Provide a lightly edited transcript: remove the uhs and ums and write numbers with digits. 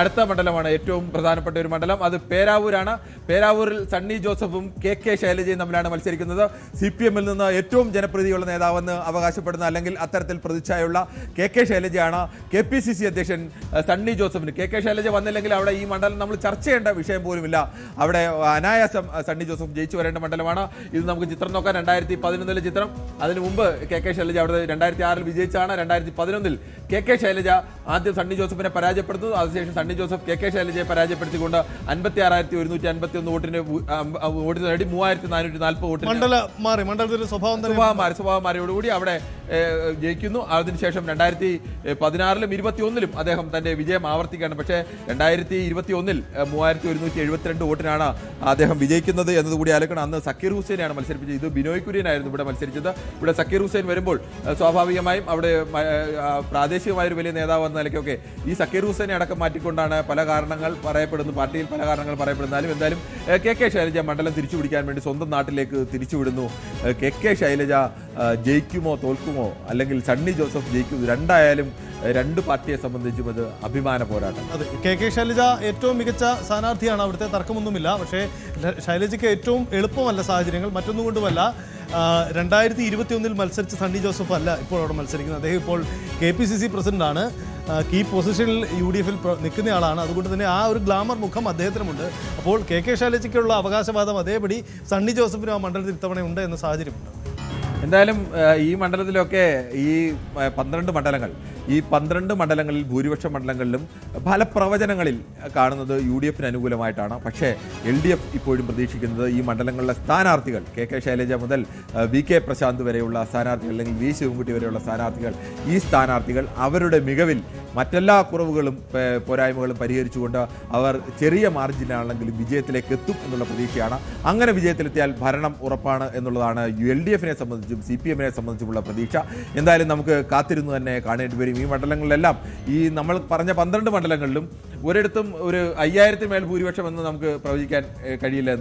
അടുത്ത മണ്ഡലമാണ് ഏറ്റവും പ്രധാനപ്പെട്ട ഒരു മണ്ഡലം. അത് പേരാവൂരാണ്. പേരാവൂരിൽ സണ്ണി ജോസഫും കെ ശൈലജയും തമ്മിലാണ് മത്സരിക്കുന്നത്. CPM-ൽ നിന്ന് ഏറ്റവും ജനപ്രീതിയുള്ള നേതാവെന്ന് അവകാശപ്പെടുന്ന അല്ലെങ്കിൽ അത്തരത്തിൽ പ്രതിച്ഛായുള്ള കെ ശൈലജയാണ് KPCC അധ്യക്ഷൻ സണ്ണി ജോസഫിന്. കെ ശൈലജ വന്നില്ലെങ്കിൽ അവിടെ ഈ മണ്ഡലം നമ്മൾ ചർച്ച ചെയ്യേണ്ട വിഷയം പോലുമില്ല. അവിടെ അനായാസം സണ്ണി ജോസഫ് ജയിച്ചു വരേണ്ട മണ്ഡലമാണ്. ഇത് നമുക്ക് ചിത്രം നോക്കാം. 2011 ചിത്രം. അതിനു മുമ്പ് കെ ശൈലജ അവിടെ 2006 വിജയിച്ചാണ്. 2011 കെ ശൈലജ ആദ്യം സണ്ണി ജോസഫിനെ പരാജയപ്പെടുത്തുന്നു. അതിനുശേഷം സണ്ണി ജോസഫ് കെ ശൈലജയെ പരാജയപ്പെടുത്തിക്കൊണ്ട് 56,151 വോട്ടിന് നേടി 3,440 വോട്ടിന് സ്വഭാവം മാറിയോടുകൂടി അവിടെ ജയിക്കുന്നു. അതിനുശേഷം 2016-ലും 2021-ലും അദ്ദേഹം തന്റെ വിജയം ആവർത്തിക്കുകയാണ്. പക്ഷേ 2021-ൽ 3,172 വോട്ടിനാണ് അദ്ദേഹം വിജയിക്കുന്നത് എന്നതുകൂടി ആലോചിക്കണം. അന്ന് സക്കീർ ഹുസൈനെയാണ് മത്സരിപ്പിച്ചത്. ഇത് ബിനോയ് കുര്യനായിരുന്നു ഇവിടെ മത്സരിച്ചത്. ഇവിടെ സക്കീർ ഹുസൈൻ വരുമ്പോൾ സ്വാഭാവികമായും അവിടെ പ്രാദേശികമായൊരു വലിയ നേതാവ് എന്ന നിലയ്ക്കൊക്കെ ഈ സക്കീർ ഹുസൈനെ അടക്കം മാറ്റിക്കൊണ്ടാണ് പല കാരണങ്ങൾ പറയപ്പെടുന്നു. പാർട്ടിയിൽ പല കാരണങ്ങൾ പറയപ്പെടുന്നാലും എന്തായാലും കെ ശൈലജ മണ്ഡലം തിരിച്ചുപിടിക്കാൻ വേണ്ടി സ്വന്തം നാട്ടിലേക്ക് തിരിച്ചുവിടുന്നു. കെ ശൈലജ ജയിക്കുമോ തോൽക്കുമോ അല്ലെങ്കിൽ സണ്ണി ജോസഫ് ജയിക്കുമോ, രണ്ടായാലും രണ്ട് പാർട്ടിയെ സംബന്ധിച്ചും അത് അഭിമാന പോരാട്ടം. അതെ, കെ ശൈലജ ഏറ്റവും മികച്ച സ്ഥാനാർത്ഥിയാണ്, അവിടുത്തെ തർക്കമൊന്നുമില്ല. പക്ഷേ ശൈലജയ്ക്ക് ഏറ്റവും എളുപ്പമല്ല സാഹചര്യങ്ങൾ. മറ്റൊന്നും കൊണ്ടുമല്ല, 2021-ൽ മത്സരിച്ച സണ്ണി ജോസഫ് അല്ല ഇപ്പോൾ അവിടെ മത്സരിക്കുന്നത്. അദ്ദേഹം ഇപ്പോൾ KPCC പ്രസിഡന്റാണ്. കീ പൊസിഷനിൽ UDF-ൽ നിൽക്കുന്നയാളാണ്. അതുകൊണ്ട് തന്നെ ആ ഒരു ഗ്ലാമർ മുഖം അദ്ദേഹത്തിനുമുണ്ട്. അപ്പോൾ കെ ശൈലജയ്ക്കുള്ള അവകാശവാദം അതേപടി സണ്ണി ജോസഫിനും ആ മണ്ഡലത്തിൽ ഇത്തവണ ഉണ്ട് എന്ന സാഹചര്യമുണ്ട്. എന്തായാലും ഈ മണ്ഡലത്തിലൊക്കെ ഈ 12 മണ്ഡലങ്ങൾ, ഈ 12 മണ്ഡലങ്ങളിൽ ഭൂരിപക്ഷ മണ്ഡലങ്ങളിലും ഫലപ്രവചനങ്ങളിൽ കാണുന്നത് UDF-ന് അനുകൂലമായിട്ടാണ്. പക്ഷേ LDF ഇപ്പോഴും പ്രതീക്ഷിക്കുന്നത് ഈ മണ്ഡലങ്ങളിലെ സ്ഥാനാർത്ഥികൾ കെ ശൈലജ മുതൽ VK പ്രശാന്ത് വരെയുള്ള സ്ഥാനാർത്ഥികൾ അല്ലെങ്കിൽ V ശിവൻകുട്ടി വരെയുള്ള സ്ഥാനാർത്ഥികൾ, ഈ സ്ഥാനാർത്ഥികൾ അവരുടെ മികവിൽ മറ്റെല്ലാ കുറവുകളും പോരായ്മകളും പരിഹരിച്ചുകൊണ്ട് അവർ ചെറിയ മാർജിനാണെങ്കിലും വിജയത്തിലേക്ക് എത്തും എന്നുള്ള പ്രതീക്ഷയാണ്. അങ്ങനെ വിജയത്തിലെത്തിയാൽ ഭരണം ഉറപ്പാണ് എന്നുള്ളതാണ് LDF-നെ സംബന്ധിച്ചും CPM-നെ സംബന്ധിച്ചുമുള്ള പ്രതീക്ഷ. എന്തായാലും നമുക്ക് കാത്തിരുന്ന് തന്നെ കാണേണ്ടി വരും. ഈ മണ്ഡലങ്ങളിലെല്ലാം ഈ നമ്മൾ പറഞ്ഞ 12 മണ്ഡലങ്ങളിലും ഒരിടത്തും ഒരു 5,000 മേൽ ഭൂരിപക്ഷം എന്ന് നമുക്ക് പ്രവചിക്കാൻ കഴിയില്ല.